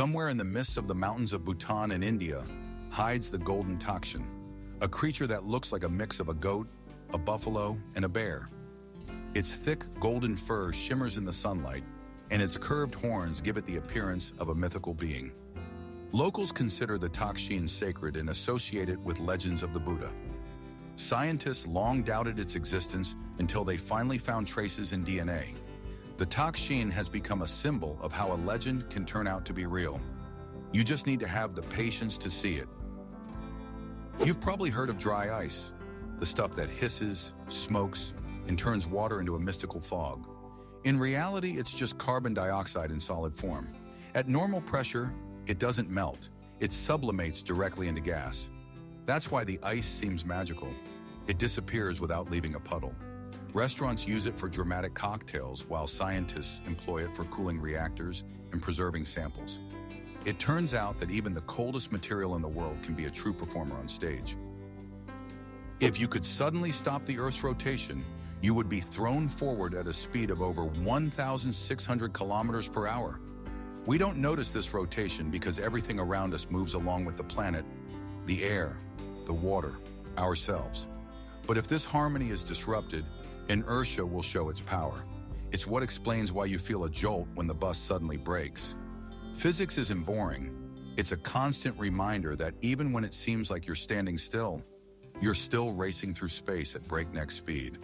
Somewhere in the midst of the mountains of Bhutan and India hides the golden takshan, a creature that looks like a mix of a goat, a buffalo, and a bear. Its thick golden fur shimmers in the sunlight, and its curved horns give it the appearance of a mythical being. Locals consider the takshin sacred and associate it with legends of the Buddha. Scientists long doubted its existence until they finally found traces in DNA. The takshin has become a symbol of how a legend can turn out to be real. You just need to have the patience to see it. You've probably heard of dry ice, the stuff that hisses, smokes, and turns water into a mystical fog. In reality, it's just carbon dioxide in solid form. At normal pressure, it doesn't melt. It sublimates directly into gas. That's why the ice seems magical. It disappears without leaving a puddle. Restaurants use it for dramatic cocktails, while scientists employ it for cooling reactors and preserving samples. It turns out that even the coldest material in the world can be a true performer on stage. If you could suddenly stop the Earth's rotation, you would be thrown forward at a speed of over 1,600 kilometers per hour. We don't notice this rotation because everything around us moves along with the planet, the air, the water, ourselves. But if this harmony is disrupted, inertia will show its power. It's what explains why you feel a jolt when the bus suddenly brakes. Physics isn't boring. It's a constant reminder that even when it seems like you're standing still, you're still racing through space at breakneck speed.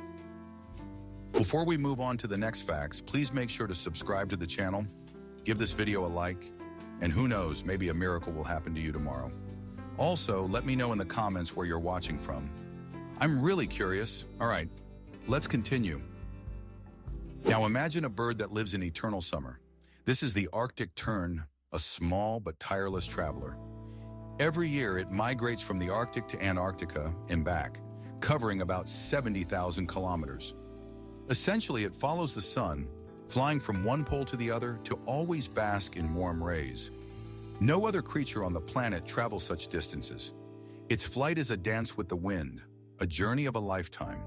Before we move on to the next facts, please make sure to subscribe to the channel, give this video a like, and who knows, maybe a miracle will happen to you tomorrow. Also, let me know in the comments where you're watching from. I'm really curious. All right, let's continue. Now imagine a bird that lives in eternal summer. This is the Arctic tern, a small but tireless traveler. Every year it migrates from the Arctic to Antarctica and back, covering about 70,000 kilometers. Essentially, it follows the sun, flying from one pole to the other to always bask in warm rays. No other creature on the planet travels such distances. Its flight is a dance with the wind, a journey of a lifetime.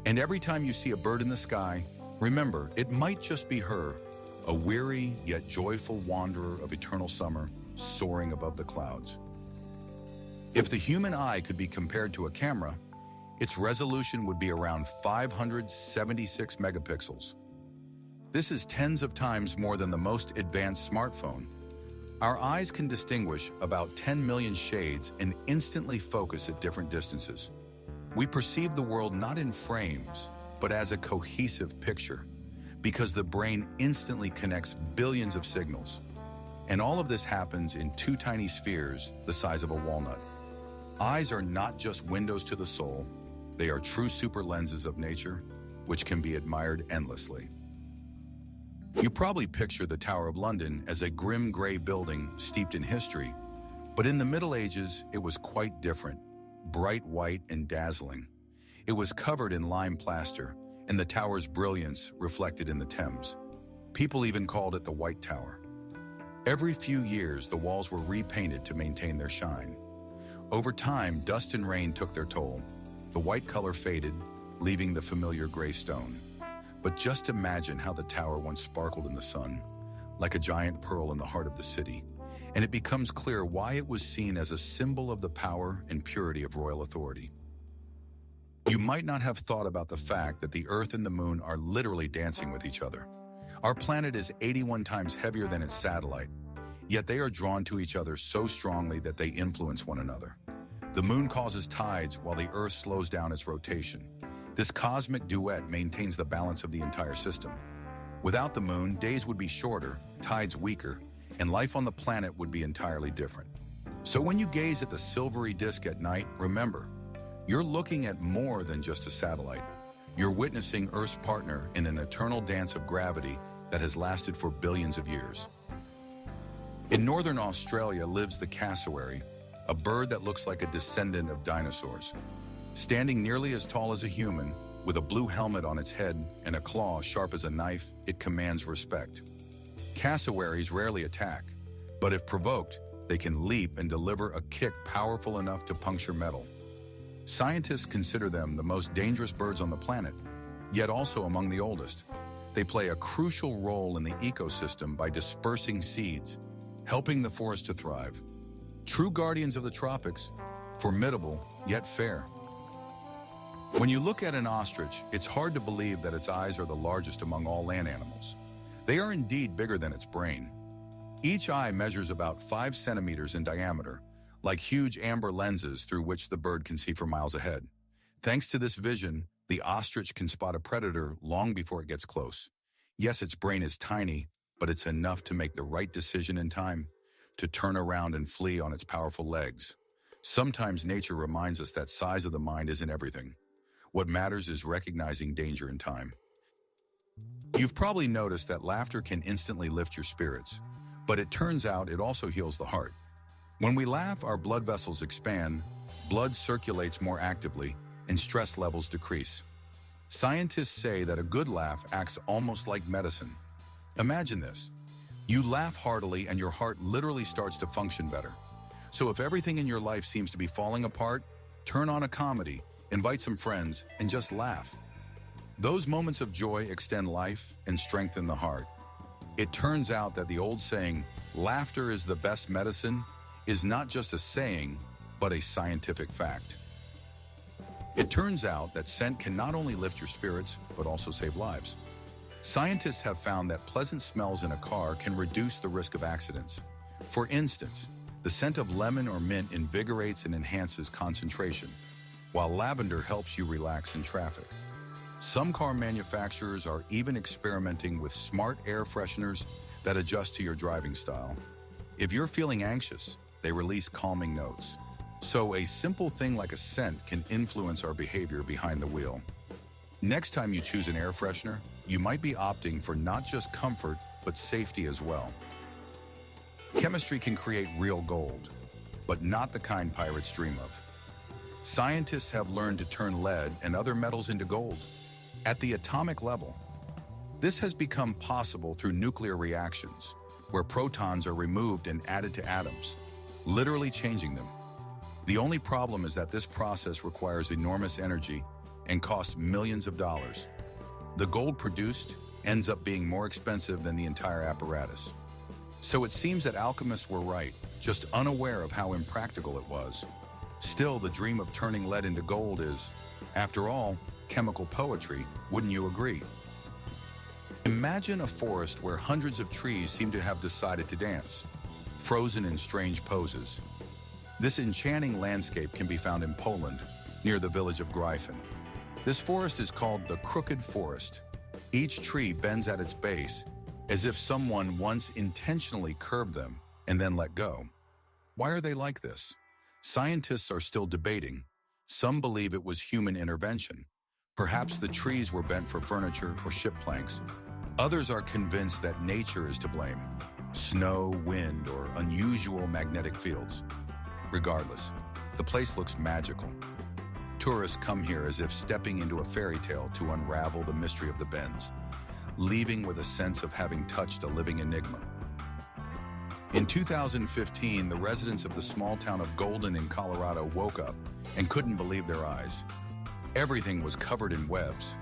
And every time you see a bird in the sky, remember, it might just be her, a weary yet joyful wanderer of eternal summer, soaring above the clouds. If the human eye could be compared to a camera, its resolution would be around 576 megapixels. This is tens of times more than the most advanced smartphone. Our eyes can distinguish about 10 million shades and instantly focus at different distances. We perceive the world not in frames, but as a cohesive picture, because the brain instantly connects billions of signals. And all of this happens in two tiny spheres the size of a walnut. Eyes are not just windows to the soul, they are true super lenses of nature, which can be admired endlessly. You probably picture the Tower of London as a grim gray building steeped in history, but in the Middle Ages, it was quite different, bright white and dazzling. It was covered in lime plaster, and the tower's brilliance reflected in the Thames. People even called it the White Tower. Every few years, the walls were repainted to maintain their shine. Over time, dust and rain took their toll. The white color faded, leaving the familiar gray stone. But just imagine how the tower once sparkled in the sun, like a giant pearl in the heart of the city, and it becomes clear why it was seen as a symbol of the power and purity of royal authority. You might not have thought about the fact that the Earth and the Moon are literally dancing with each other. Our planet is 81 times heavier than its satellite, yet they are drawn to each other so strongly that they influence one another. The Moon causes tides while the Earth slows down its rotation. This cosmic duet maintains the balance of the entire system. Without the Moon, days would be shorter, tides weaker, and life on the planet would be entirely different. So when you gaze at the silvery disk at night, remember, you're looking at more than just a satellite. You're witnessing Earth's partner in an eternal dance of gravity that has lasted for billions of years. In northern Australia lives the cassowary, a bird that looks like a descendant of dinosaurs. Standing nearly as tall as a human, with a blue helmet on its head and a claw sharp as a knife, it commands respect. Cassowaries rarely attack, but if provoked, they can leap and deliver a kick powerful enough to puncture metal. Scientists consider them the most dangerous birds on the planet, yet also among the oldest. They play a crucial role in the ecosystem by dispersing seeds, helping the forest to thrive. True guardians of the tropics, formidable yet fair. When you look at an ostrich, it's hard to believe that its eyes are the largest among all land animals. They are indeed bigger than its brain. Each eye measures about 5 centimeters in diameter, like huge amber lenses through which the bird can see for miles ahead. Thanks to this vision, the ostrich can spot a predator long before it gets close. Yes, its brain is tiny, but it's enough to make the right decision in time, to turn around and flee on its powerful legs. Sometimes nature reminds us that size of the mind isn't everything. What matters is recognizing danger in time. You've probably noticed that laughter can instantly lift your spirits, but it turns out it also heals the heart. When we laugh, our blood vessels expand, blood circulates more actively, and stress levels decrease. Scientists say that a good laugh acts almost like medicine. Imagine this. You laugh heartily and your heart literally starts to function better. So if everything in your life seems to be falling apart, turn on a comedy, invite some friends, and just laugh. Those moments of joy extend life and strengthen the heart. It turns out that the old saying, laughter is the best medicine, is not just a saying, but a scientific fact. It turns out that scent can not only lift your spirits, but also save lives. Scientists have found that pleasant smells in a car can reduce the risk of accidents. For instance, the scent of lemon or mint invigorates and enhances concentration, while lavender helps you relax in traffic. Some car manufacturers are even experimenting with smart air fresheners that adjust to your driving style. If you're feeling anxious, they release calming notes. So a simple thing like a scent can influence our behavior behind the wheel. Next time you choose an air freshener, you might be opting for not just comfort, but safety as well. Chemistry can create real gold, but not the kind pirates dream of. Scientists have learned to turn lead and other metals into gold at the atomic level. This has become possible through nuclear reactions, where protons are removed and added to atoms, literally changing them. The only problem is that this process requires enormous energy and costs millions of dollars. The gold produced ends up being more expensive than the entire apparatus. So it seems that alchemists were right, just unaware of how impractical it was. Still, the dream of turning lead into gold is, after all, chemical poetry, wouldn't you agree? Imagine a forest where hundreds of trees seem to have decided to dance, frozen in strange poses. This enchanting landscape can be found in Poland, near the village of Gryfin. This forest is called the Crooked Forest. Each tree bends at its base, as if someone once intentionally curved them and then let go. Why are they like this? Scientists are still debating. Some believe it was human intervention. Perhaps the trees were bent for furniture or ship planks. Others are convinced that nature is to blame. Snow, wind, or unusual magnetic fields. Regardless, the place looks magical. Tourists come here as if stepping into a fairy tale to unravel the mystery of the bends, leaving with a sense of having touched a living enigma. In 2015, the residents of the small town of Golden in Colorado woke up and couldn't believe their eyes. Everything was covered in webs.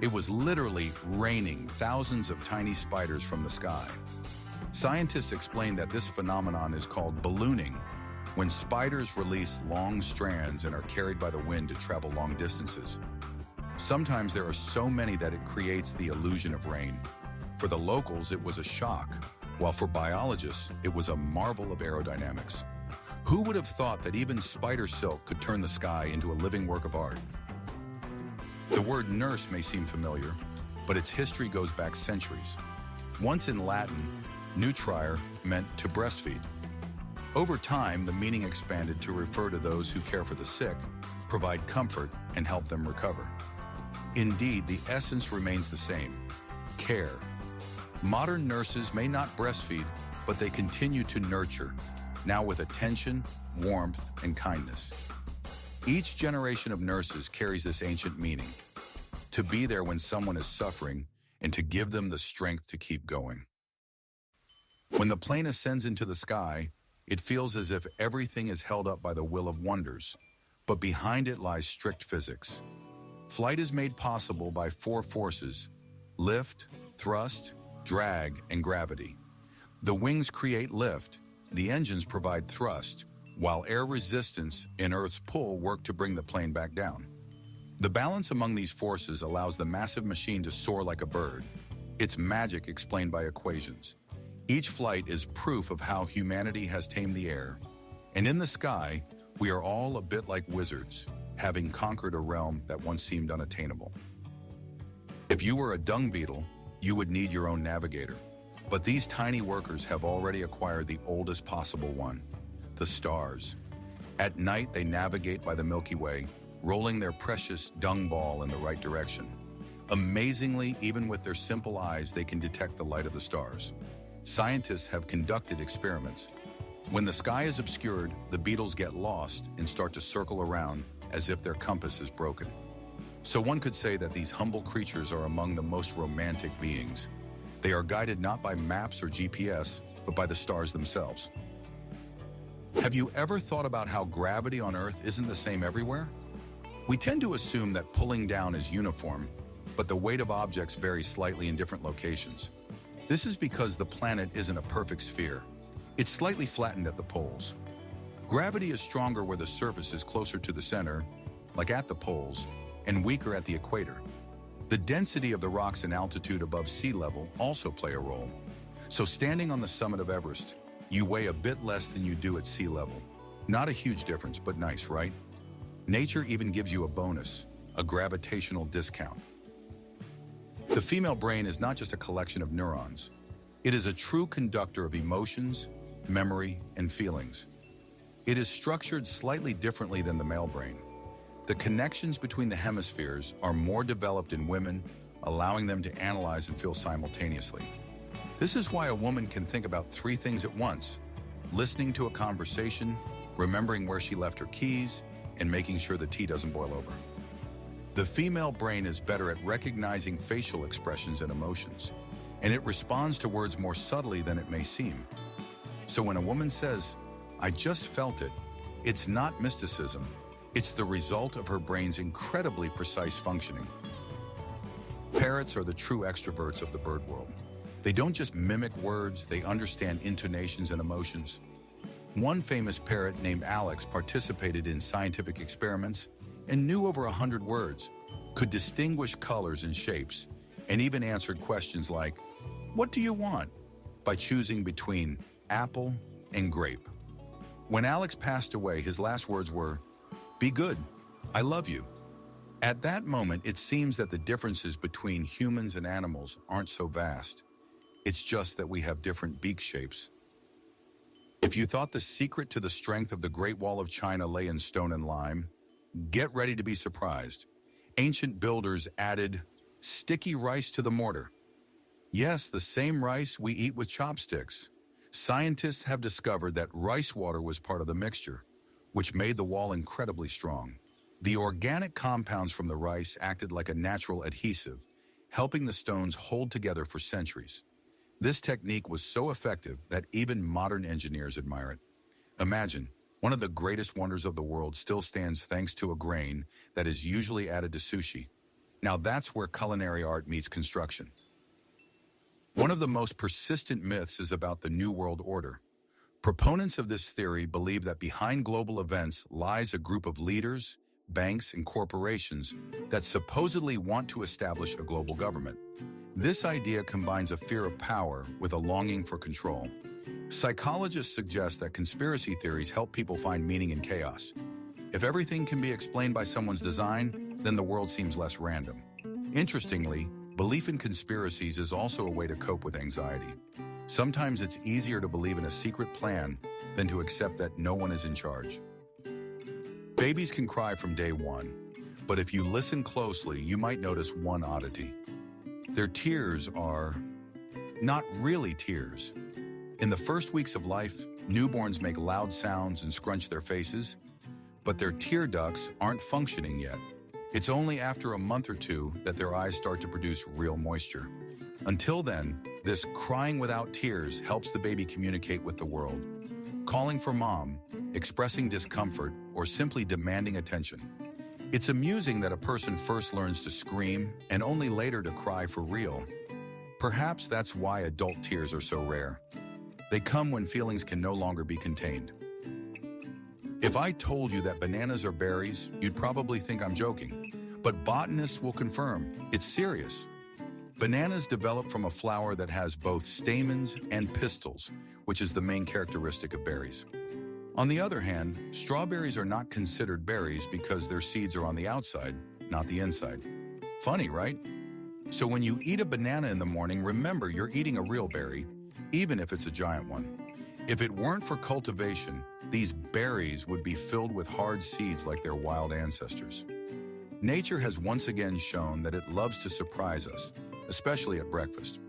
It was literally raining thousands of tiny spiders from the sky. Scientists explained that this phenomenon is called ballooning, when spiders release long strands and are carried by the wind to travel long distances. Sometimes there are so many that it creates the illusion of rain. For the locals, it was a shock, while for biologists, it was a marvel of aerodynamics. Who would have thought that even spider silk could turn the sky into a living work of art? The word nurse may seem familiar, but its history goes back centuries. Once in Latin, nutrire meant to breastfeed. Over time, the meaning expanded to refer to those who care for the sick, provide comfort, and help them recover. Indeed, the essence remains the same: care. Modern nurses may not breastfeed, but they continue to nurture, now with attention, warmth, and kindness. Each generation of nurses carries this ancient meaning: to be there when someone is suffering and to give them the strength to keep going. When the plane ascends into the sky, it feels as if everything is held up by the will of wonders, but behind it lies strict physics. Flight is made possible by 4 forces: lift, thrust, drag, and gravity. The wings create lift, the engines provide thrust, while air resistance and Earth's pull work to bring the plane back down. The balance among these forces allows the massive machine to soar like a bird. It's magic explained by equations. Each flight is proof of how humanity has tamed the air. And in the sky, we are all a bit like wizards, having conquered a realm that once seemed unattainable. If you were a dung beetle, you would need your own navigator. But these tiny workers have already acquired the oldest possible one, the stars. At night, they navigate by the Milky Way, rolling their precious dung ball in the right direction. Amazingly, even with their simple eyes, they can detect the light of the stars. Scientists have conducted experiments. When the sky is obscured, the beetles get lost and start to circle around as if their compass is broken. So one could say that these humble creatures are among the most romantic beings. They are guided not by maps or GPS, but by the stars themselves. Have you ever thought about how gravity on Earth isn't the same everywhere? We tend to assume that pulling down is uniform, but the weight of objects varies slightly in different locations. This is because the planet isn't a perfect sphere. It's slightly flattened at the poles. Gravity is stronger where the surface is closer to the center, like at the poles, and weaker at the equator. The density of the rocks and altitude above sea level also play a role. So standing on the summit of Everest, you weigh a bit less than you do at sea level. Not a huge difference, but nice, right? Nature even gives you a bonus, a gravitational discount. The female brain is not just a collection of neurons. It is a true conductor of emotions, memory, and feelings. It is structured slightly differently than the male brain. The connections between the hemispheres are more developed in women, allowing them to analyze and feel simultaneously. This is why a woman can think about 3 things at once: listening to a conversation, remembering where she left her keys, and making sure the tea doesn't boil over. The female brain is better at recognizing facial expressions and emotions, and it responds to words more subtly than it may seem. So when a woman says, "I just felt it," it's not mysticism. It's the result of her brain's incredibly precise functioning. Parrots are the true extroverts of the bird world. They don't just mimic words, they understand intonations and emotions. One famous parrot named Alex participated in scientific experiments and knew over 100 words, could distinguish colors and shapes, and even answered questions like, "What do you want?" by choosing between apple and grape. When Alex passed away, his last words were, "Be good. I love you." At that moment, it seems that the differences between humans and animals aren't so vast. It's just that we have different beak shapes. If you thought the secret to the strength of the Great Wall of China lay in stone and lime, get ready to be surprised. Ancient builders added sticky rice to the mortar. Yes, the same rice we eat with chopsticks. Scientists have discovered that rice water was part of the mixture, which made the wall incredibly strong. The organic compounds from the rice acted like a natural adhesive, helping the stones hold together for centuries. This technique was so effective that even modern engineers admire it. Imagine, one of the greatest wonders of the world still stands thanks to a grain that is usually added to sushi. Now that's where culinary art meets construction. One of the most persistent myths is about the New World Order. Proponents of this theory believe that behind global events lies a group of leaders, banks, and corporations that supposedly want to establish a global government. This idea combines a fear of power with a longing for control. Psychologists suggest that conspiracy theories help people find meaning in chaos. If everything can be explained by someone's design, then the world seems less random. Interestingly, belief in conspiracies is also a way to cope with anxiety. Sometimes it's easier to believe in a secret plan than to accept that no one is in charge. Babies can cry from day one, but if you listen closely, you might notice one oddity. Their tears are not really tears. In the first weeks of life, newborns make loud sounds and scrunch their faces, but their tear ducts aren't functioning yet. It's only after a month or 2 that their eyes start to produce real moisture. Until then, this crying without tears helps the baby communicate with the world, calling for mom, expressing discomfort, or simply demanding attention. It's amusing that a person first learns to scream and only later to cry for real. Perhaps that's why adult tears are so rare. They come when feelings can no longer be contained. If I told you that bananas are berries, you'd probably think I'm joking. But botanists will confirm it's serious. Bananas develop from a flower that has both stamens and pistils, which is the main characteristic of berries. On the other hand, strawberries are not considered berries because their seeds are on the outside, not the inside. Funny, right? So when you eat a banana in the morning, remember you're eating a real berry, even if it's a giant one. If it weren't for cultivation, these berries would be filled with hard seeds like their wild ancestors. Nature has once again shown that it loves to surprise us, especially at breakfast.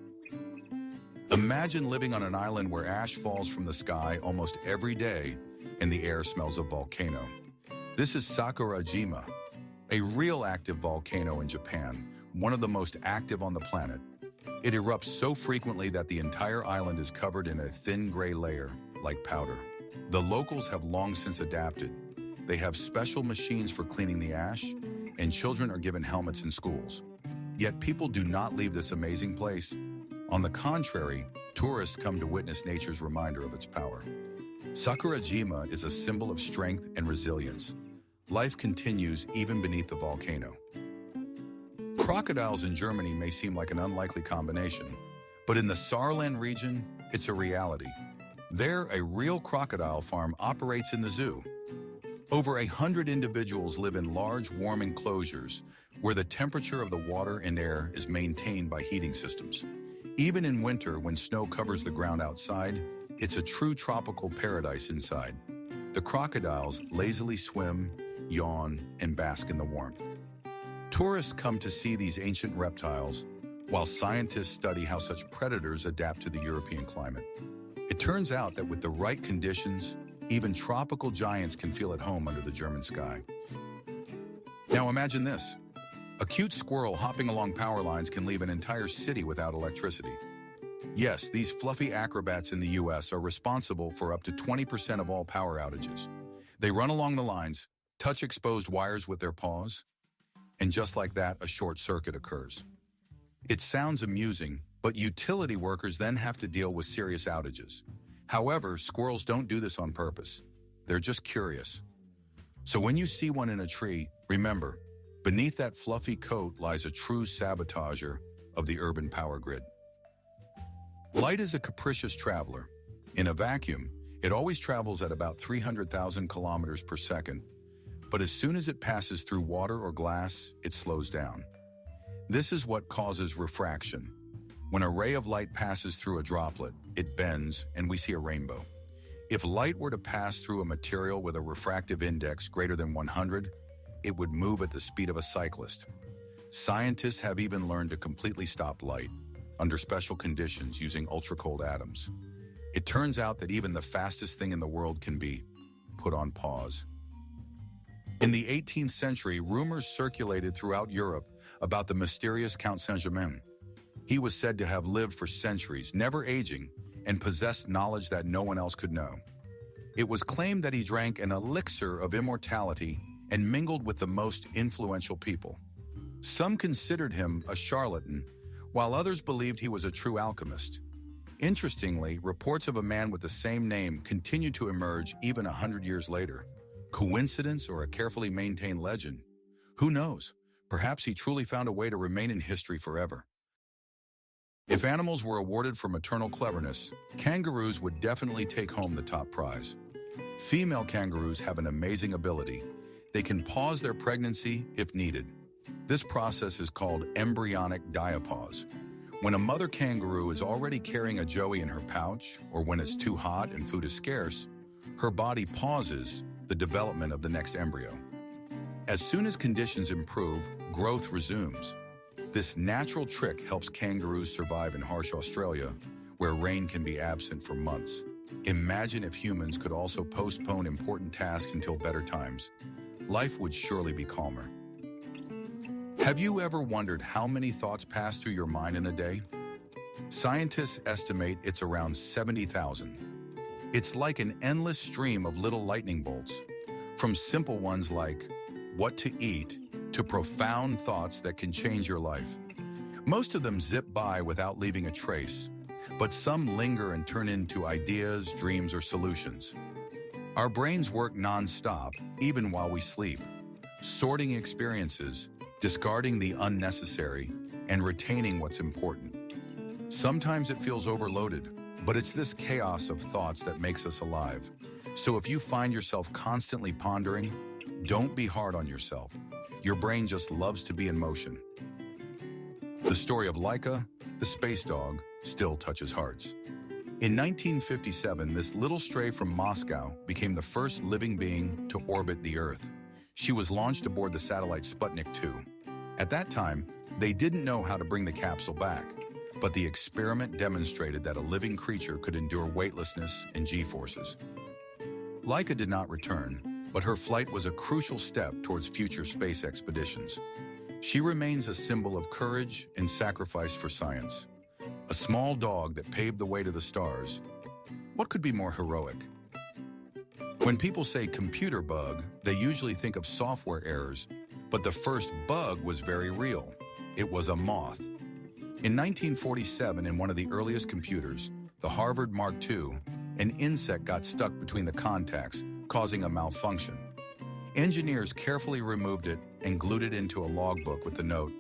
Imagine living on an island where ash falls from the sky almost every day and the air smells of volcano. This is Sakurajima, a real active volcano in Japan, one of the most active on the planet. It erupts so frequently that the entire island is covered in a thin gray layer, like powder. The locals have long since adapted. They have special machines for cleaning the ash, and children are given helmets in schools. Yet people do not leave this amazing place. On the contrary, tourists come to witness nature's reminder of its power. Sakurajima is a symbol of strength and resilience. Life continues even beneath the volcano. Crocodiles in Germany may seem like an unlikely combination, but in the Saarland region, it's a reality. There, a real crocodile farm operates in the zoo. Over 100 individuals live in large, warm enclosures where the temperature of the water and air is maintained by heating systems. Even in winter, when snow covers the ground outside, it's a true tropical paradise inside. The crocodiles lazily swim, yawn, and bask in the warmth. Tourists come to see these ancient reptiles, while scientists study how such predators adapt to the European climate. It turns out that with the right conditions, even tropical giants can feel at home under the German sky. Now imagine this. A cute squirrel hopping along power lines can leave an entire city without electricity. Yes, these fluffy acrobats in the US are responsible for up to 20% of all power outages. They run along the lines, touch exposed wires with their paws, and just like that, a short circuit occurs. It sounds amusing, but utility workers then have to deal with serious outages. However, squirrels don't do this on purpose. They're just curious. So when you see one in a tree, remember, beneath that fluffy coat lies a true sabotager of the urban power grid. Light is a capricious traveler. In a vacuum, it always travels at about 300,000 kilometers per second, but as soon as it passes through water or glass, it slows down. This is what causes refraction. When a ray of light passes through a droplet, it bends and we see a rainbow. If light were to pass through a material with a refractive index greater than 100, it would move at the speed of a cyclist. Scientists have even learned to completely stop light under special conditions using ultra-cold atoms. It turns out that even the fastest thing in the world can be put on pause. In the 18th century, rumors circulated throughout Europe about the mysterious Count Saint-Germain. He was said to have lived for centuries, never aging, and possessed knowledge that no one else could know. It was claimed that he drank an elixir of immortality and mingled with the most influential people. Some considered him a charlatan, while others believed he was a true alchemist. Interestingly, reports of a man with the same name continue to emerge even 100 years later. Coincidence or a carefully maintained legend? Who knows? Perhaps he truly found a way to remain in history forever. If animals were awarded for maternal cleverness, kangaroos would definitely take home the top prize. Female kangaroos have an amazing ability. They can pause their pregnancy if needed. This process is called embryonic diapause. When a mother kangaroo is already carrying a joey in her pouch, or when it's too hot and food is scarce, her body pauses the development of the next embryo. As soon as conditions improve, growth resumes. This natural trick helps kangaroos survive in harsh Australia, where rain can be absent for months. Imagine if humans could also postpone important tasks until better times. Life would surely be calmer. Have you ever wondered how many thoughts pass through your mind in a day? Scientists estimate it's around 70,000. It's like an endless stream of little lightning bolts, from simple ones like what to eat to profound thoughts that can change your life. Most of them zip by without leaving a trace, but some linger and turn into ideas, dreams, or solutions. Our brains work non-stop, even while we sleep, sorting experiences, discarding the unnecessary, and retaining what's important. Sometimes it feels overloaded, but it's this chaos of thoughts that makes us alive. So if you find yourself constantly pondering, don't be hard on yourself. Your brain just loves to be in motion. The story of Laika, the space dog, still touches hearts. In 1957, this little stray from Moscow became the first living being to orbit the Earth. She was launched aboard the satellite Sputnik 2. At that time, they didn't know how to bring the capsule back, but the experiment demonstrated that a living creature could endure weightlessness and G-forces. Laika did not return, but her flight was a crucial step towards future space expeditions. She remains a symbol of courage and sacrifice for science. A small dog that paved the way to the stars. What could be more heroic? When people say computer bug, they usually think of software errors, but the first bug was very real. It was a moth. In 1947, in one of the earliest computers, the Harvard Mark II, an insect got stuck between the contacts, causing a malfunction. Engineers carefully removed it and glued it into a logbook with the note,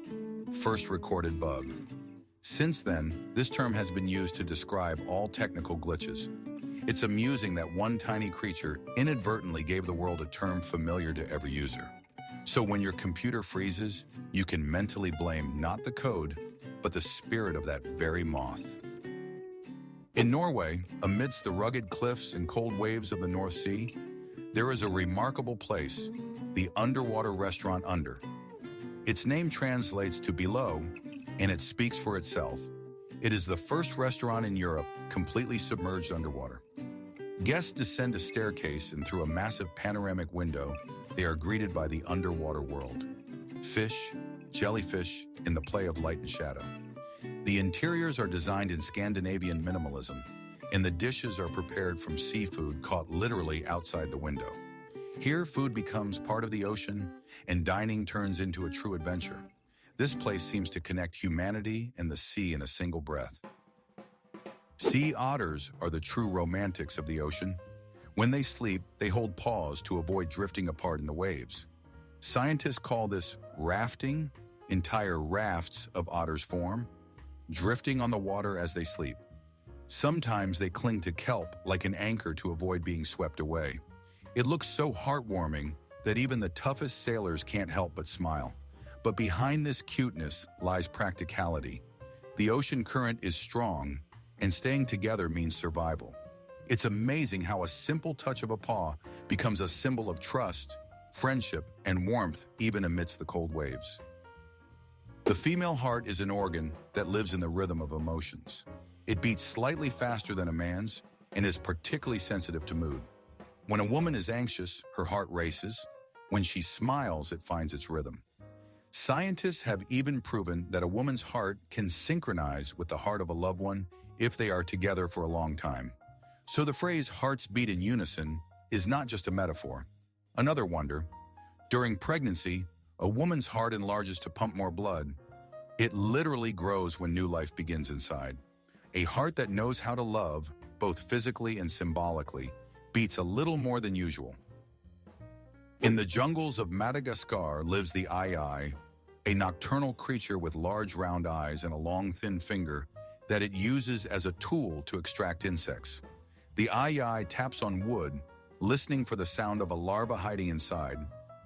"First recorded bug." Since then, this term has been used to describe all technical glitches. It's amusing that one tiny creature inadvertently gave the world a term familiar to every user. So when your computer freezes, you can mentally blame not the code, but the spirit of that very moth. In Norway, amidst the rugged cliffs and cold waves of the North Sea, there is a remarkable place, the underwater restaurant Under. Its name translates to below, and it speaks for itself. It is the first restaurant in Europe completely submerged underwater. Guests descend a staircase, and through a massive panoramic window, they are greeted by the underwater world. Fish, jellyfish, in the play of light and shadow. The interiors are designed in Scandinavian minimalism, and the dishes are prepared from seafood caught literally outside the window. Here, food becomes part of the ocean, and dining turns into a true adventure. This place seems to connect humanity and the sea in a single breath. Sea otters are the true romantics of the ocean. When they sleep, they hold pause to avoid drifting apart in the waves. Scientists call this rafting. Entire rafts of otters form, drifting on the water as they sleep. Sometimes they cling to kelp like an anchor to avoid being swept away. It looks so heartwarming that even the toughest sailors can't help but smile. But behind this cuteness lies practicality. The ocean current is strong, and staying together means survival. It's amazing how a simple touch of a paw becomes a symbol of trust, friendship, and warmth even amidst the cold waves. The female heart is an organ that lives in the rhythm of emotions. It beats slightly faster than a man's and is particularly sensitive to mood. When a woman is anxious, her heart races. When she smiles, it finds its rhythm. Scientists have even proven that a woman's heart can synchronize with the heart of a loved one if they are together for a long time. So the phrase "hearts beat in unison" is not just a metaphor. Another wonder, during pregnancy, a woman's heart enlarges to pump more blood. It literally grows when new life begins inside. A heart that knows how to love, both physically and symbolically, beats a little more than usual. In the jungles of Madagascar lives the aye-aye, a nocturnal creature with large round eyes and a long thin finger that it uses as a tool to extract insects. The aye-aye taps on wood, listening for the sound of a larva hiding inside,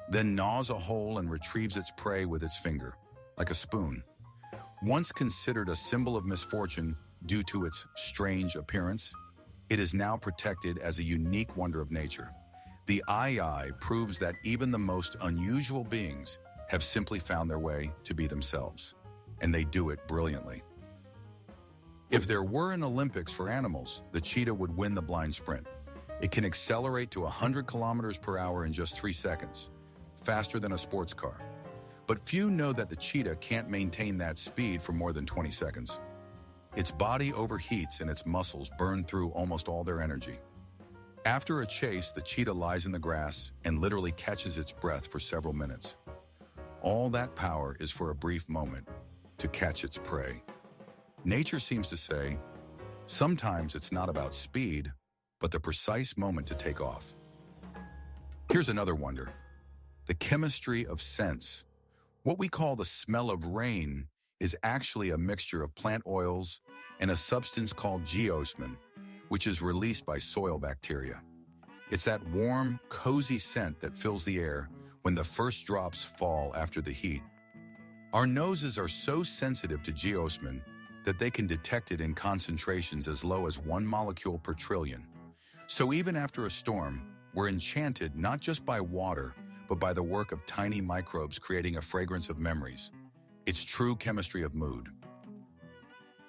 then gnaws a hole and retrieves its prey with its finger, like a spoon. Once considered a symbol of misfortune due to its strange appearance, it is now protected as a unique wonder of nature. The aye-aye proves that even the most unusual beings have simply found their way to be themselves, and they do it brilliantly. If there were an Olympics for animals, the cheetah would win the blind sprint. It can accelerate to 100 kilometers per hour in just 3 seconds, faster than a sports car. But few know that the cheetah can't maintain that speed for more than 20 seconds. Its body overheats and its muscles burn through almost all their energy. After a chase, the cheetah lies in the grass and literally catches its breath for several minutes. All that power is for a brief moment to catch its prey. Nature seems to say, Sometimes it's not about speed, but the precise moment to take off. Here's another wonder: the chemistry of scents. What we call the smell of rain is actually a mixture of plant oils and a substance called geosmin, which is released by soil bacteria. It's that warm, cozy scent that fills the air when the first drops fall after the heat. Our noses are so sensitive to geosmin that they can detect it in concentrations as low as 1 molecule per trillion. So even after a storm, we're enchanted not just by water, but by the work of tiny microbes creating a fragrance of memories. It's true chemistry of mood.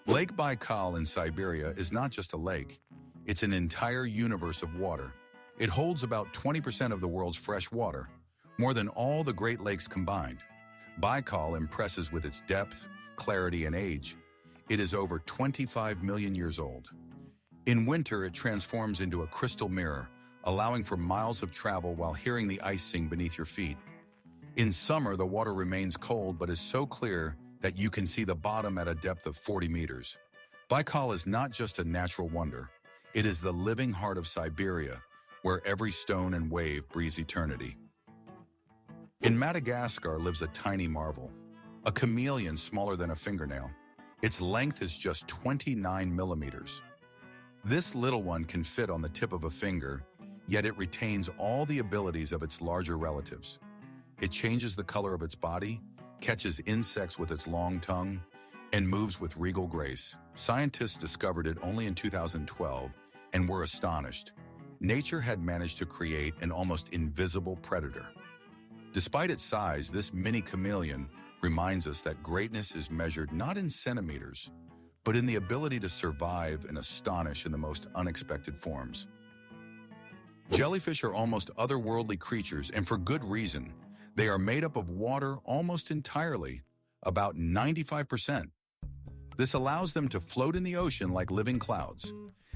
Lake Baikal in Siberia is not just a lake. It's an entire universe of water. It holds about 20% of the world's fresh water, more than all the Great Lakes combined. Baikal impresses with its depth, clarity, and age. It is over 25 million years old. In winter, it transforms into a crystal mirror, allowing for miles of travel while hearing the ice sing beneath your feet. In summer, the water remains cold but is so clear that you can see the bottom at a depth of 40 meters. Baikal is not just a natural wonder. It is the living heart of Siberia, where every stone and wave breathes eternity. In Madagascar lives a tiny marvel, a chameleon smaller than a fingernail. Its length is just 29 millimeters. This little one can fit on the tip of a finger, yet it retains all the abilities of its larger relatives. It changes the color of its body, catches insects with its long tongue, and moves with regal grace. Scientists discovered it only in 2012 and were astonished. Nature had managed to create an almost invisible predator. Despite its size, this mini chameleon reminds us that greatness is measured not in centimeters, but in the ability to survive and astonish in the most unexpected forms. Jellyfish are almost otherworldly creatures, and for good reason. They are made up of water almost entirely, about 95%. This allows them to float in the ocean like living clouds.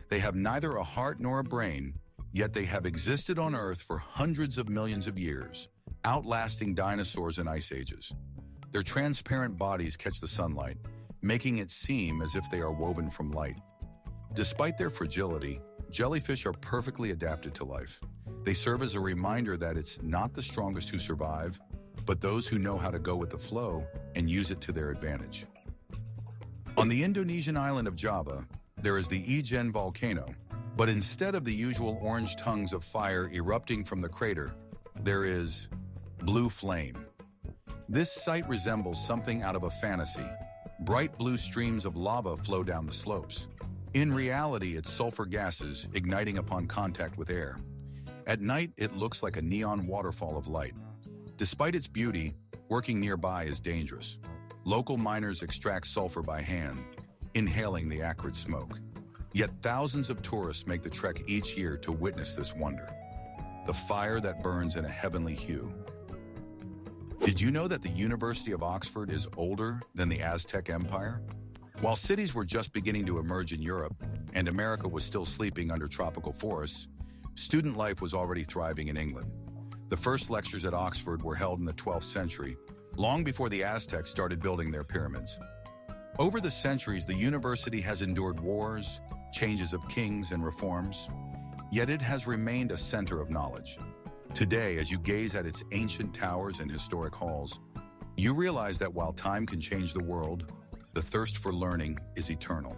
They have neither a heart nor a brain, yet they have existed on Earth for hundreds of millions of years, outlasting dinosaurs and ice ages. Their transparent bodies catch the sunlight, making it seem as if they are woven from light. Despite their fragility, jellyfish are perfectly adapted to life. They serve as a reminder that it's not the strongest who survive, but those who know how to go with the flow and use it to their advantage. On the Indonesian island of Java, there is the Ijen volcano, but instead of the usual orange tongues of fire erupting from the crater, there is blue flame. This sight resembles something out of a fantasy. Bright blue streams of lava flow down the slopes. In reality, it's sulfur gases igniting upon contact with air. At night, it looks like a neon waterfall of light. Despite its beauty, working nearby is dangerous. Local miners extract sulfur by hand, inhaling the acrid smoke. Yet thousands of tourists make the trek each year to witness this wonder. The fire that burns in a heavenly hue. Did you know that the University of Oxford is older than the Aztec Empire? While cities were just beginning to emerge in Europe, and America was still sleeping under tropical forests, student life was already thriving in England. The first lectures at Oxford were held in the 12th century, long before the Aztecs started building their pyramids. Over the centuries, the university has endured wars, changes of kings, and reforms, yet it has remained a center of knowledge. Today, as you gaze at its ancient towers and historic halls, you realize that while time can change the world, the thirst for learning is eternal.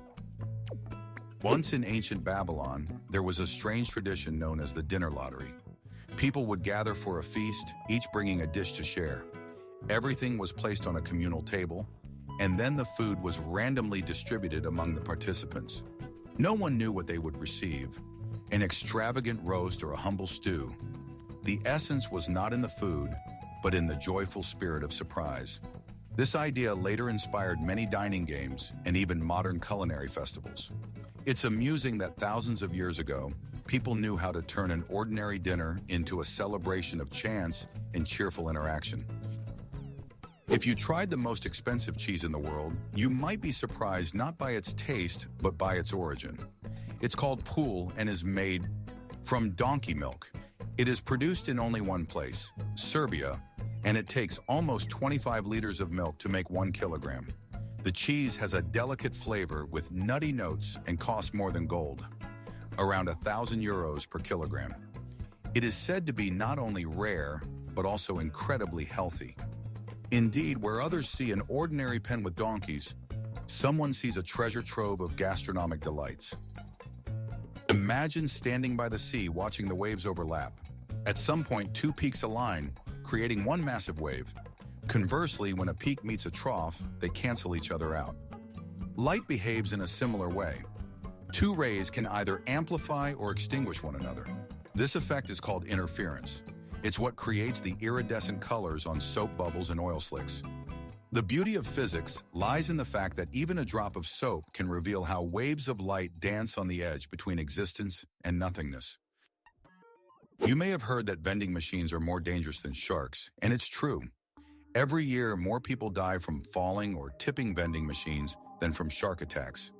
Once in ancient Babylon, there was a strange tradition known as the dinner lottery. People would gather for a feast, each bringing a dish to share. Everything was placed on a communal table, and then the food was randomly distributed among the participants. No one knew what they would receive, an extravagant roast or a humble stew. The essence was not in the food, but in the joyful spirit of surprise. This idea later inspired many dining games and even modern culinary festivals. It's amusing that thousands of years ago, people knew how to turn an ordinary dinner into a celebration of chance and cheerful interaction. If you tried the most expensive cheese in the world, you might be surprised not by its taste, but by its origin. It's called pool and is made from donkey milk. It is produced in only one place, Serbia, and it takes almost 25 liters of milk to make 1 kilogram. The cheese has a delicate flavor with nutty notes and costs more than gold, around €1,000 per kilogram. It is said to be not only rare, but also incredibly healthy. Indeed, where others see an ordinary pen with donkeys, someone sees a treasure trove of gastronomic delights. Imagine standing by the sea watching the waves overlap. At some point, two peaks align, creating one massive wave. Conversely, when a peak meets a trough, they cancel each other out. Light behaves in a similar way. Two rays can either amplify or extinguish one another. This effect is called interference. It's what creates the iridescent colors on soap bubbles and oil slicks. The beauty of physics lies in the fact that even a drop of soap can reveal how waves of light dance on the edge between existence and nothingness. You may have heard that vending machines are more dangerous than sharks, and it's true. Every year, more people die from falling or tipping vending machines than from shark attacks.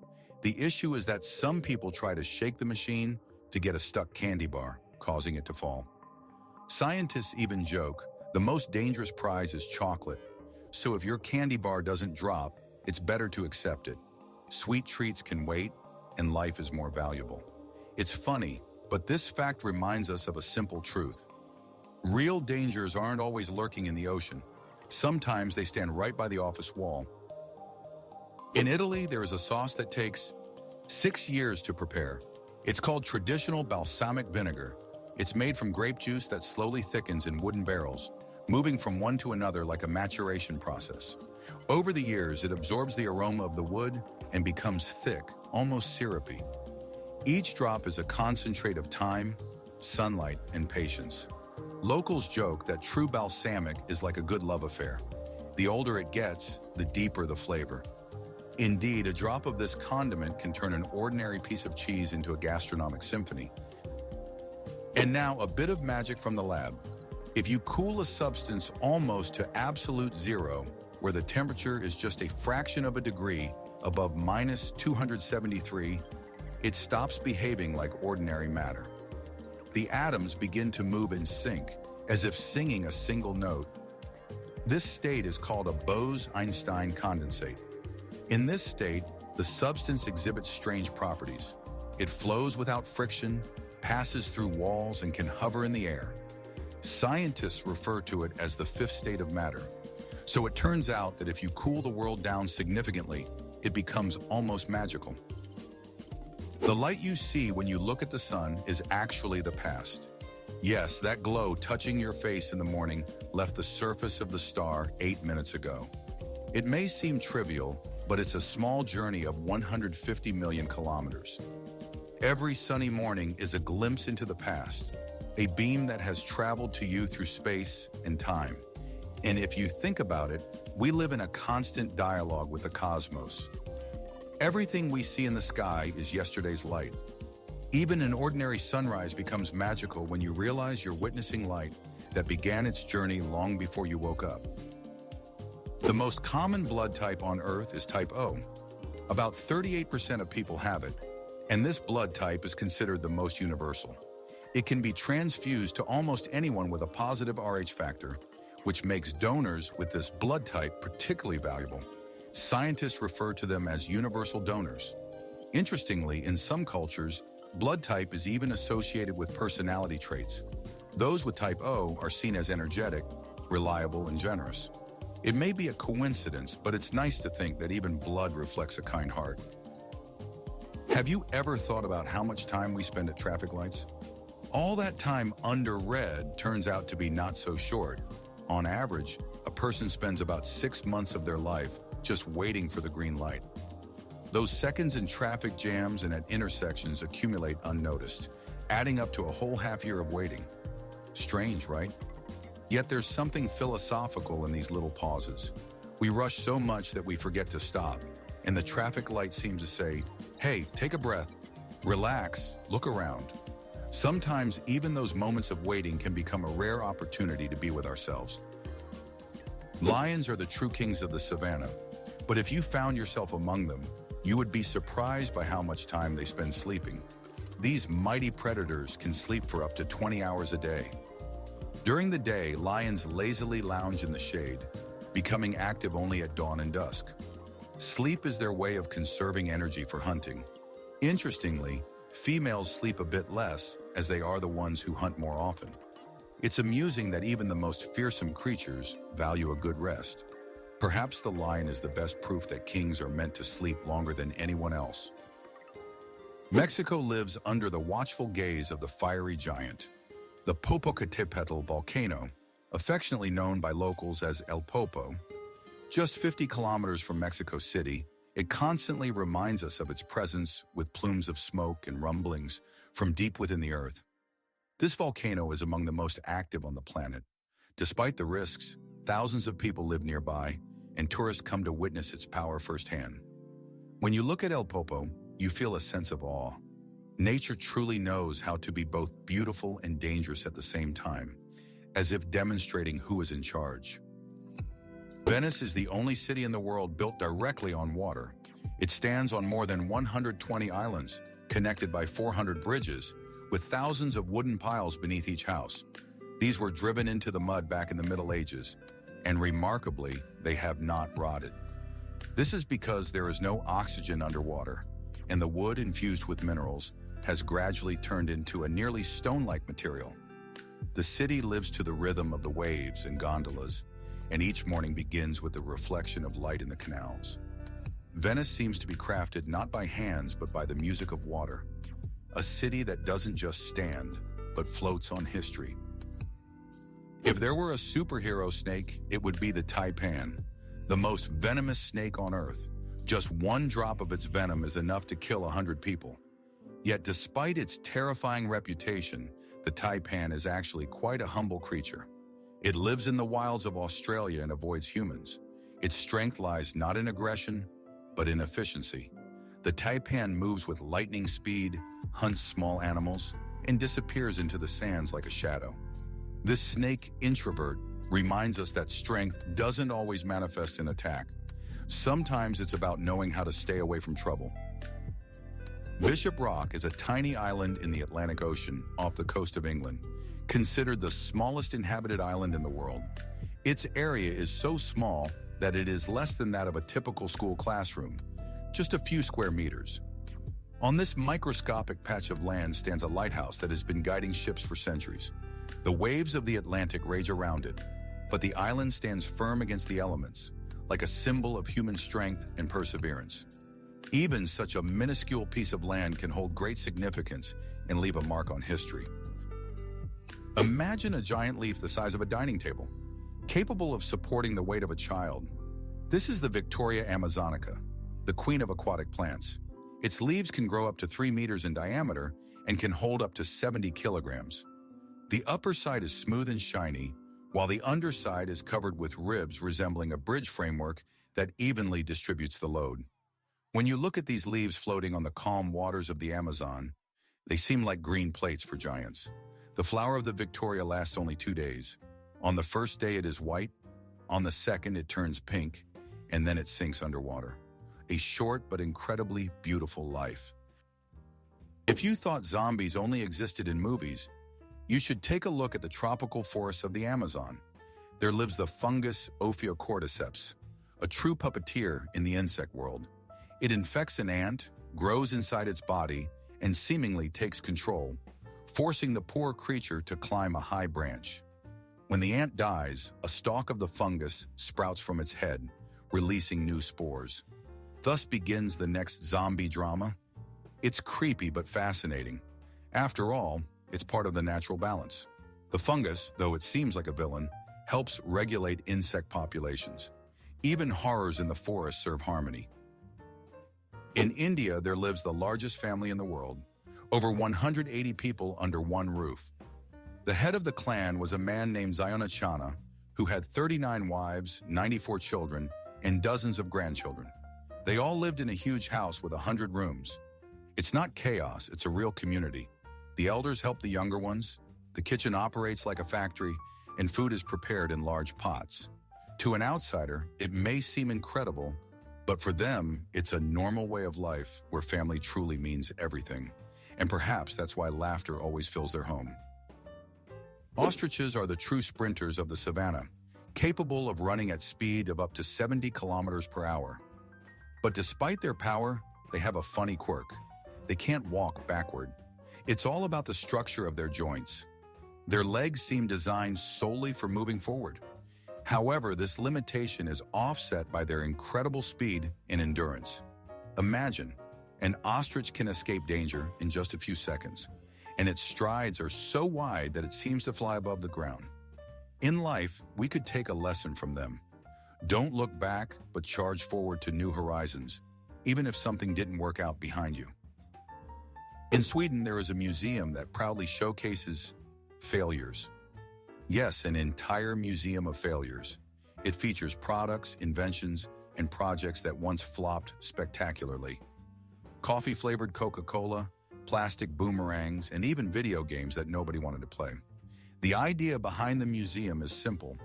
The issue is that some people try to shake the machine to get a stuck candy bar, causing it to fall. Scientists even joke, the most dangerous prize is chocolate. So if your candy bar doesn't drop, it's better to accept it. Sweet treats can wait, and life is more valuable. It's funny, but this fact reminds us of a simple truth. Real dangers aren't always lurking in the ocean. Sometimes they stand right by the office wall. In Italy, there is a sauce that takes 6 years to prepare. It's called traditional balsamic vinegar. It's made from grape juice that slowly thickens in wooden barrels, moving from one to another like a maturation process. Over the years, it absorbs the aroma of the wood and becomes thick, almost syrupy. Each drop is a concentrate of time, sunlight, and patience. Locals joke that true balsamic is like a good love affair. The older it gets, the deeper the flavor. Indeed, a drop of this condiment can turn an ordinary piece of cheese into a gastronomic symphony. And now, a bit of magic from the lab. If you cool a substance almost to absolute zero, where the temperature is just a fraction of a degree above minus 273, it stops behaving like ordinary matter. The atoms begin to move in sync, as if singing a single note. This state is called a Bose-Einstein condensate. In this state, the substance exhibits strange properties. It flows without friction, passes through walls, and can hover in the air. Scientists refer to it as the fifth state of matter. So it turns out that if you cool the world down significantly, it becomes almost magical. The light you see when you look at the sun is actually the past. Yes, that glow touching your face in the morning left the surface of the star 8 minutes ago. It may seem trivial, but it's a small journey of 150 million kilometers. Every sunny morning is a glimpse into the past, a beam that has traveled to you through space and time. And if you think about it, we live in a constant dialogue with the cosmos. Everything we see in the sky is yesterday's light. Even an ordinary sunrise becomes magical when you realize you're witnessing light that began its journey long before you woke up. The most common blood type on Earth is type O. About 38% of people have it, and this blood type is considered the most universal. It can be transfused to almost anyone with a positive Rh factor, which makes donors with this blood type particularly valuable. Scientists refer to them as universal donors. Interestingly, in some cultures, blood type is even associated with personality traits. Those with type O are seen as energetic, reliable, and generous. It may be a coincidence, but it's nice to think that even blood reflects a kind heart. Have you ever thought about how much time we spend at traffic lights? All that time under red turns out to be not so short. On average, a person spends about 6 months of their life just waiting for the green light. Those seconds in traffic jams and at intersections accumulate unnoticed, adding up to a whole half year of waiting. Strange, right? Yet there's something philosophical in these little pauses. We rush so much that we forget to stop, and the traffic light seems to say, hey, take a breath, relax, look around. Sometimes even those moments of waiting can become a rare opportunity to be with ourselves. Lions are the true kings of the savannah, but if you found yourself among them, you would be surprised by how much time they spend sleeping. These mighty predators can sleep for up to 20 hours a day. During the day, lions lazily lounge in the shade, becoming active only at dawn and dusk. Sleep is their way of conserving energy for hunting. Interestingly, females sleep a bit less as they are the ones who hunt more often. It's amusing that even the most fearsome creatures value a good rest. Perhaps the lion is the best proof that kings are meant to sleep longer than anyone else. Mexico lives under the watchful gaze of the fiery giant, the Popocatépetl volcano, affectionately known by locals as El Popo. Just 50 kilometers from Mexico City, it constantly reminds us of its presence with plumes of smoke and rumblings from deep within the earth. This volcano is among the most active on the planet. Despite the risks, thousands of people live nearby, and tourists come to witness its power firsthand. When you look at El Popo, you feel a sense of awe. Nature truly knows how to be both beautiful and dangerous at the same time, as if demonstrating who is in charge. Venice is the only city in the world built directly on water. It stands on more than 120 islands, connected by 400 bridges, with thousands of wooden piles beneath each house. These were driven into the mud back in the Middle Ages, and remarkably, they have not rotted. This is because there is no oxygen underwater, and the wood infused with minerals has gradually turned into a nearly stone-like material. The city lives to the rhythm of the waves and gondolas, and each morning begins with the reflection of light in the canals. Venice seems to be crafted not by hands but by the music of water, a city that doesn't just stand, but floats on history. If there were a superhero snake, it would be the taipan, the most venomous snake on Earth. Just one drop of its venom is enough to kill 100 people. Yet despite its terrifying reputation, the taipan is actually quite a humble creature. It lives in the wilds of Australia and avoids humans. Its strength lies not in aggression, but in efficiency. The taipan moves with lightning speed, hunts small animals, and disappears into the sands like a shadow. This snake introvert reminds us that strength doesn't always manifest in attack. Sometimes it's about knowing how to stay away from trouble. Bishop Rock is a tiny island in the Atlantic Ocean off the coast of England, considered the smallest inhabited island in the world. Its area is so small that it is less than that of a typical school classroom, just a few square meters. On this microscopic patch of land stands a lighthouse that has been guiding ships for centuries. The waves of the Atlantic rage around it, but the island stands firm against the elements, like a symbol of human strength and perseverance. Even such a minuscule piece of land can hold great significance and leave a mark on history. Imagine a giant leaf the size of a dining table, capable of supporting the weight of a child. This is the Victoria Amazonica, the queen of aquatic plants. Its leaves can grow up to 3 meters in diameter and can hold up to 70 kilograms. The upper side is smooth and shiny, while the underside is covered with ribs resembling a bridge framework that evenly distributes the load. When you look at these leaves floating on the calm waters of the Amazon, they seem like green plates for giants. The flower of the Victoria lasts only 2 days. On the first day it is white, on the second it turns pink, and then it sinks underwater. A short but incredibly beautiful life. If you thought zombies only existed in movies, you should take a look at the tropical forests of the Amazon. There lives the fungus Ophiocordyceps, a true puppeteer in the insect world. It infects an ant, grows inside its body, and seemingly takes control, forcing the poor creature to climb a high branch. When the ant dies, a stalk of the fungus sprouts from its head, releasing new spores. Thus begins the next zombie drama. It's creepy but fascinating. After all, it's part of the natural balance. The fungus, though it seems like a villain, helps regulate insect populations. Even horrors in the forest serve harmony. In India, there lives the largest family in the world, over 180 people under one roof. The head of the clan was a man named Zayonachana, who had 39 wives, 94 children, and dozens of grandchildren. They all lived in a huge house with 100 rooms. It's not chaos, it's a real community. The elders help the younger ones, the kitchen operates like a factory, and food is prepared in large pots. To an outsider, it may seem incredible, but for them, it's a normal way of life where family truly means everything. And perhaps that's why laughter always fills their home. Ostriches are the true sprinters of the savannah, capable of running at speed of up to 70 kilometers per hour. But despite their power, they have a funny quirk. They can't walk backward. It's all about the structure of their joints. Their legs seem designed solely for moving forward. However, this limitation is offset by their incredible speed and endurance. Imagine, an ostrich can escape danger in just a few seconds, and its strides are so wide that it seems to fly above the ground. In life, we could take a lesson from them. Don't look back, but charge forward to new horizons, even if something didn't work out behind you. In Sweden, there is a museum that proudly showcases failures. Yes, an entire museum of failures. It features products, inventions, and projects that once flopped spectacularly. Coffee-flavored Coca-Cola, plastic boomerangs, and even video games that nobody wanted to play. The idea behind the museum is simple: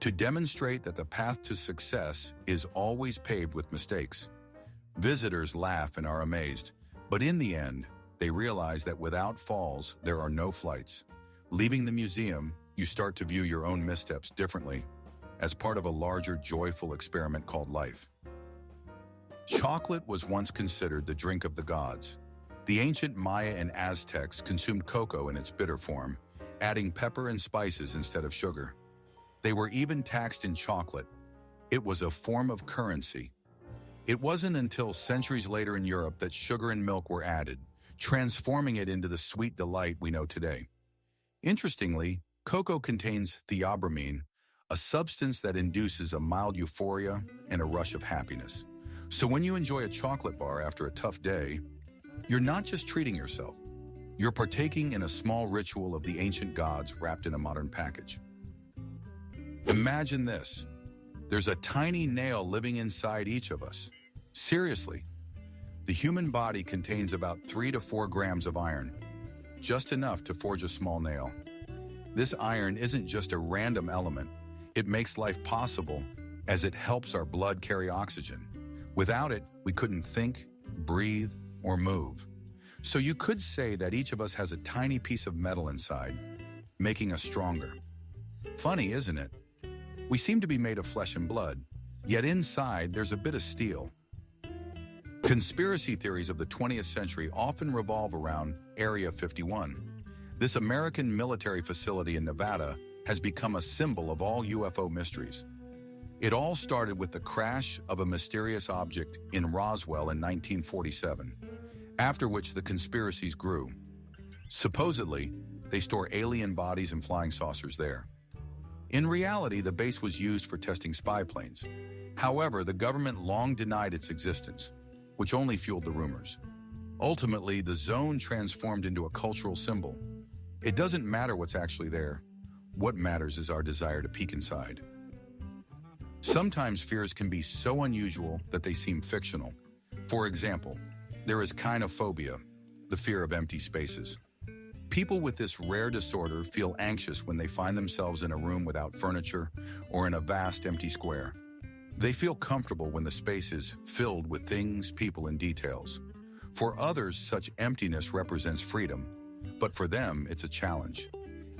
to demonstrate that the path to success is always paved with mistakes. Visitors laugh and are amazed, but in the end, they realize that without falls, there are no flights. Leaving the museum, you start to view your own missteps differently, as part of a larger, joyful experiment called life. Chocolate was once considered the drink of the gods. The ancient Maya and Aztecs consumed cocoa in its bitter form, adding pepper and spices instead of sugar. They were even taxed in chocolate. It was a form of currency. It wasn't until centuries later in Europe that sugar and milk were added, transforming it into the sweet delight we know today. Interestingly, cocoa contains theobromine, a substance that induces a mild euphoria and a rush of happiness. So when you enjoy a chocolate bar after a tough day, you're not just treating yourself. You're partaking in a small ritual of the ancient gods wrapped in a modern package. Imagine this. There's a tiny nail living inside each of us. Seriously. The human body contains about 3 to 4 grams of iron, just enough to forge a small nail. This iron isn't just a random element. It makes life possible as it helps our blood carry oxygen. Without it, we couldn't think, breathe, or move. So you could say that each of us has a tiny piece of metal inside, making us stronger. Funny, isn't it? We seem to be made of flesh and blood, yet inside there's a bit of steel. Conspiracy theories of the 20th century often revolve around Area 51. This American military facility in Nevada has become a symbol of all UFO mysteries. It all started with the crash of a mysterious object in Roswell in 1947, after which the conspiracies grew. Supposedly, they store alien bodies and flying saucers there. In reality, the base was used for testing spy planes. However, the government long denied its existence, which only fueled the rumors. Ultimately, the zone transformed into a cultural symbol. It doesn't matter what's actually there. What matters is our desire to peek inside. Sometimes fears can be so unusual that they seem fictional. For example, there is kynophobia, the fear of empty spaces. People with this rare disorder feel anxious when they find themselves in a room without furniture or in a vast empty square. They feel comfortable when the space is filled with things, people, and details. For others, such emptiness represents freedom, but for them, it's a challenge.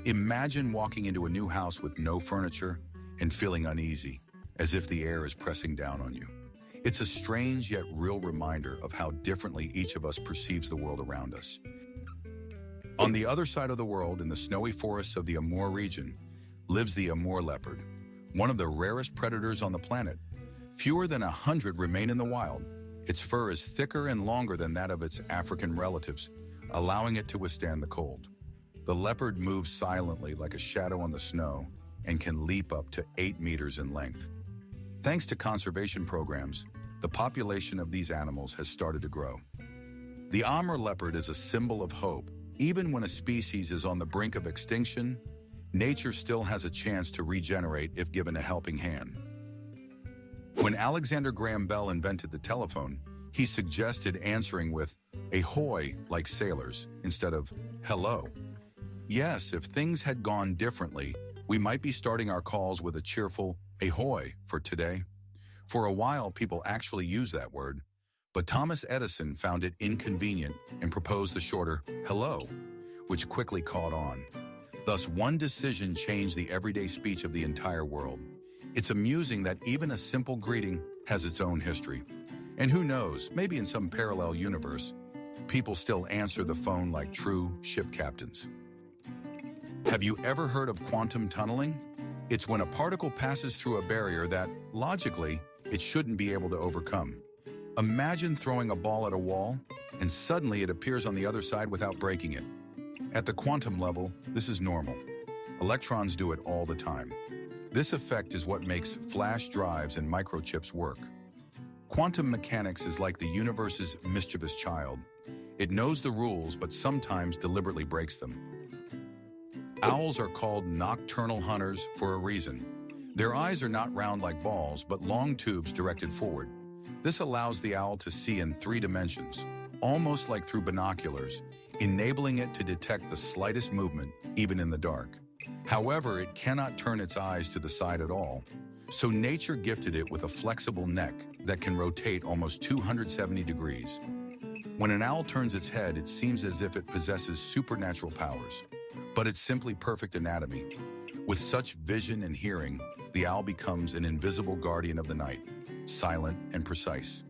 Imagine walking into a new house with no furniture and feeling uneasy, as if the air is pressing down on you. It's a strange yet real reminder of how differently each of us perceives the world around us. On the other side of the world, in the snowy forests of the Amur region, lives the Amur leopard, one of the rarest predators on the planet. Fewer than 100 remain in the wild. Its fur is thicker and longer than that of its African relatives, allowing it to withstand the cold. The leopard moves silently like a shadow on the snow and can leap up to 8 meters in length. Thanks to conservation programs, the population of these animals has started to grow. The Amur leopard is a symbol of hope. Even when a species is on the brink of extinction, nature still has a chance to regenerate if given a helping hand. When Alexander Graham Bell invented the telephone, he suggested answering with "ahoy" like sailors instead of "hello." Yes, if things had gone differently, we might be starting our calls with a cheerful "ahoy" for today. For a while, people actually used that word, but Thomas Edison found it inconvenient and proposed the shorter "hello," which quickly caught on. Thus, one decision changed the everyday speech of the entire world. It's amusing that even a simple greeting has its own history. And who knows, maybe in some parallel universe, people still answer the phone like true ship captains. Have you ever heard of quantum tunneling? It's when a particle passes through a barrier that, logically, it shouldn't be able to overcome. Imagine throwing a ball at a wall, and suddenly it appears on the other side without breaking it. At the quantum level, this is normal. Electrons do it all the time. This effect is what makes flash drives and microchips work. Quantum mechanics is like the universe's mischievous child. It knows the rules, but sometimes deliberately breaks them. Owls are called nocturnal hunters for a reason. Their eyes are not round like balls, but long tubes directed forward. This allows the owl to see in 3 dimensions, almost like through binoculars, enabling it to detect the slightest movement, even in the dark. However, it cannot turn its eyes to the side at all, so nature gifted it with a flexible neck that can rotate almost 270 degrees. When an owl turns its head, it seems as if it possesses supernatural powers, but it's simply perfect anatomy. With such vision and hearing, the owl becomes an invisible guardian of the night, silent and precise.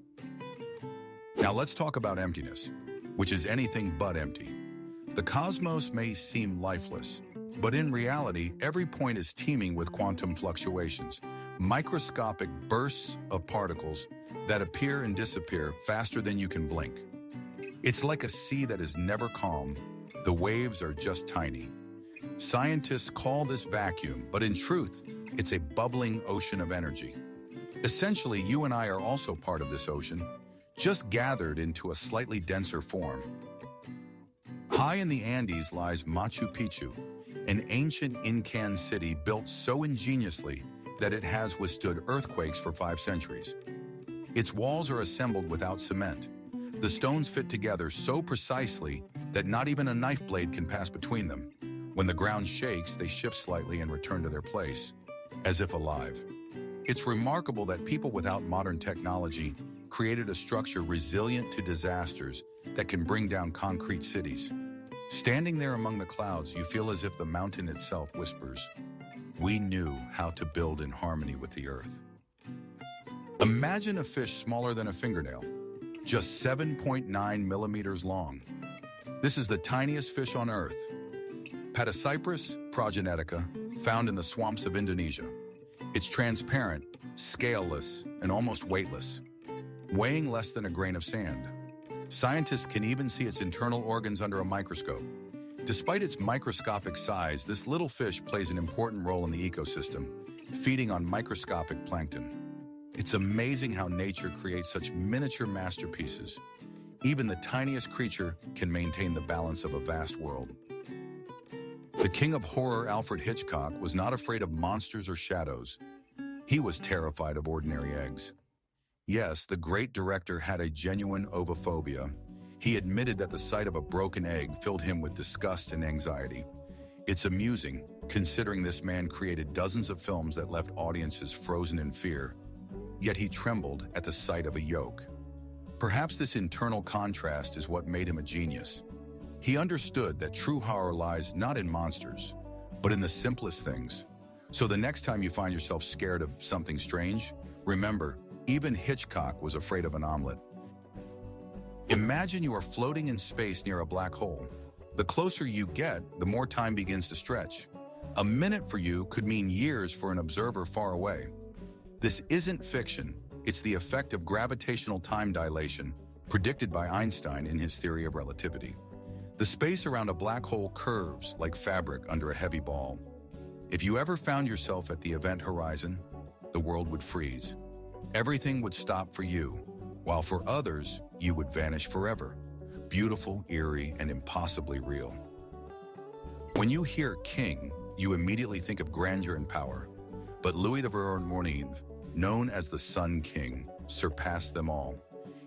Now let's talk about emptiness, which is anything but empty. The cosmos may seem lifeless, but in reality, every point is teeming with quantum fluctuations, microscopic bursts of particles that appear and disappear faster than you can blink. It's like a sea that is never calm. The waves are just tiny. Scientists call this vacuum, but in truth, it's a bubbling ocean of energy. Essentially, you and I are also part of this ocean, just gathered into a slightly denser form. High in the Andes lies Machu Picchu, an ancient Incan city built so ingeniously that it has withstood earthquakes for 5 centuries. Its walls are assembled without cement. The stones fit together so precisely that not even a knife blade can pass between them. When the ground shakes, they shift slightly and return to their place, as if alive. It's remarkable that people without modern technology created a structure resilient to disasters that can bring down concrete cities. Standing there among the clouds, you feel as if the mountain itself whispers, "We knew how to build in harmony with the earth." Imagine a fish smaller than a fingernail, just 7.9 millimeters long. This is the tiniest fish on Earth. Patacyprus progenetica, found in the swamps of Indonesia. It's transparent, scaleless, and almost weightless, weighing less than a grain of sand. Scientists can even see its internal organs under a microscope. Despite its microscopic size, this little fish plays an important role in the ecosystem, feeding on microscopic plankton. It's amazing how nature creates such miniature masterpieces. Even the tiniest creature can maintain the balance of a vast world. The king of horror, Alfred Hitchcock, was not afraid of monsters or shadows. He was terrified of ordinary eggs. Yes, the great director had a genuine ovophobia. He admitted that the sight of a broken egg filled him with disgust and anxiety. It's amusing, considering this man created dozens of films that left audiences frozen in fear, yet he trembled at the sight of a yolk. Perhaps this internal contrast is what made him a genius. He understood that true horror lies not in monsters, but in the simplest things. So the next time you find yourself scared of something strange, remember, even Hitchcock was afraid of an omelet. Imagine you are floating in space near a black hole. The closer you get, the more time begins to stretch. A minute for you could mean years for an observer far away. This isn't fiction. It's the effect of gravitational time dilation, predicted by Einstein in his theory of relativity. The space around a black hole curves like fabric under a heavy ball. If you ever found yourself at the event horizon, the world would freeze. Everything would stop for you, while for others, you would vanish forever. Beautiful, eerie, and impossibly real. When you hear king, you immediately think of grandeur and power. But Louis XIV, known as the Sun King, surpassed them all.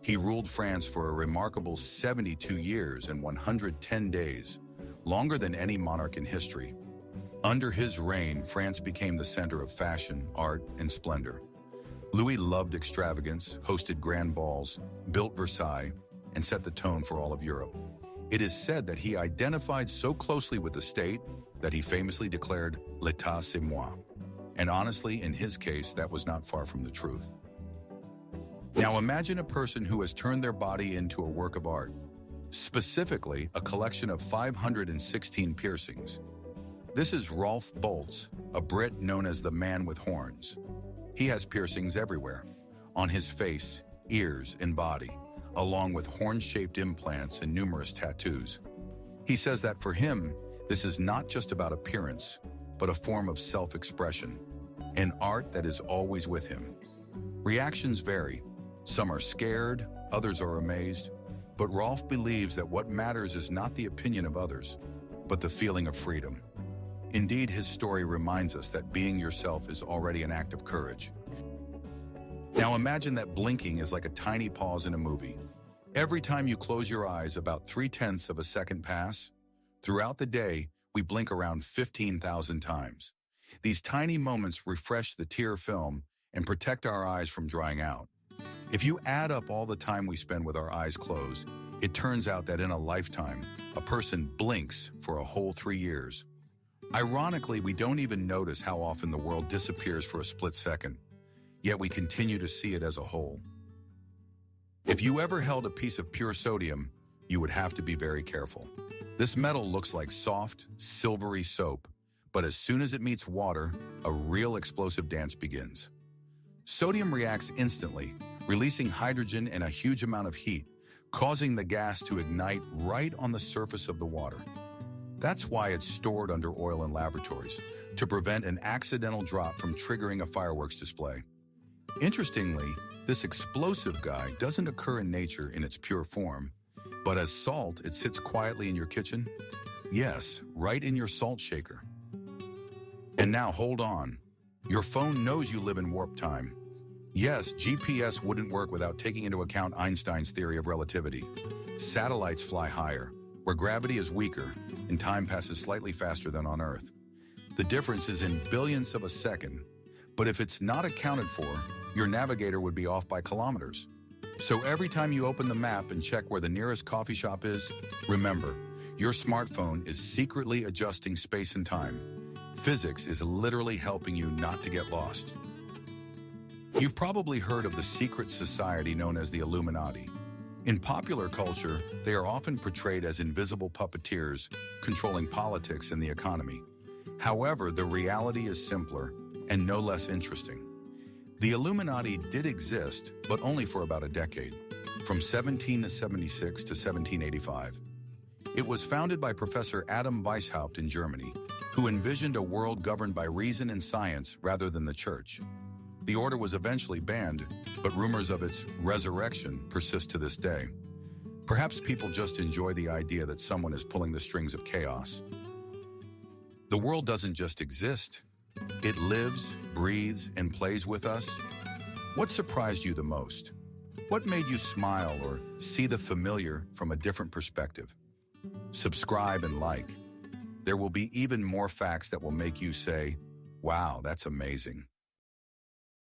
He ruled France for a remarkable 72 years and 110 days, longer than any monarch in history. Under his reign, France became the center of fashion, art, and splendor. Louis loved extravagance, hosted grand balls, built Versailles, and set the tone for all of Europe. It is said that he identified so closely with the state that he famously declared, "L'état c'est moi." And honestly, in his case, that was not far from the truth. Now imagine a person who has turned their body into a work of art, specifically a collection of 516 piercings. This is Rolf Boltz, a Brit known as the Man with Horns. He has piercings everywhere, on his face, ears, and body, along with horn-shaped implants and numerous tattoos. He says that for him, this is not just about appearance, but a form of self-expression, an art that is always with him. Reactions vary. Some are scared, others are amazed, but Rolf believes that what matters is not the opinion of others, but the feeling of freedom. Indeed, his story reminds us that being yourself is already an act of courage. Now imagine that blinking is like a tiny pause in a movie. Every time you close your eyes, about 0.3 of a second pass. Throughout the day, we blink around 15,000 times. These tiny moments refresh the tear film and protect our eyes from drying out. If you add up all the time we spend with our eyes closed, it turns out that in a lifetime, a person blinks for a whole 3 years. Ironically, we don't even notice how often the world disappears for a split second, yet we continue to see it as a whole. If you ever held a piece of pure sodium, you would have to be very careful. This metal looks like soft, silvery soap, but as soon as it meets water, a real explosive dance begins. Sodium reacts instantly, releasing hydrogen and a huge amount of heat, causing the gas to ignite right on the surface of the water. That's why it's stored under oil in laboratories, to prevent an accidental drop from triggering a fireworks display. Interestingly, this explosive guy doesn't occur in nature in its pure form, but as salt, it sits quietly in your kitchen. Yes, right in your salt shaker. And now hold on. Your phone knows you live in warp time. Yes, GPS wouldn't work without taking into account Einstein's theory of relativity. Satellites fly higher, where gravity is weaker and time passes slightly faster than on Earth. The difference is in billionths of a second, but if it's not accounted for, your navigator would be off by kilometers. So every time you open the map and check where the nearest coffee shop is, remember, your smartphone is secretly adjusting space and time. Physics is literally helping you not to get lost. You've probably heard of the secret society known as the Illuminati. In popular culture, they are often portrayed as invisible puppeteers controlling politics and the economy. However, the reality is simpler and no less interesting. The Illuminati did exist, but only for about a decade, from 1776 to 1785. It was founded by Professor Adam Weishaupt in Germany, who envisioned a world governed by reason and science rather than the church. The order was eventually banned, but rumors of its resurrection persist to this day. Perhaps people just enjoy the idea that someone is pulling the strings of chaos. The world doesn't just exist. It lives, breathes, and plays with us. What surprised you the most? What made you smile or see the familiar from a different perspective? Subscribe and like. There will be even more facts that will make you say, "Wow, that's amazing."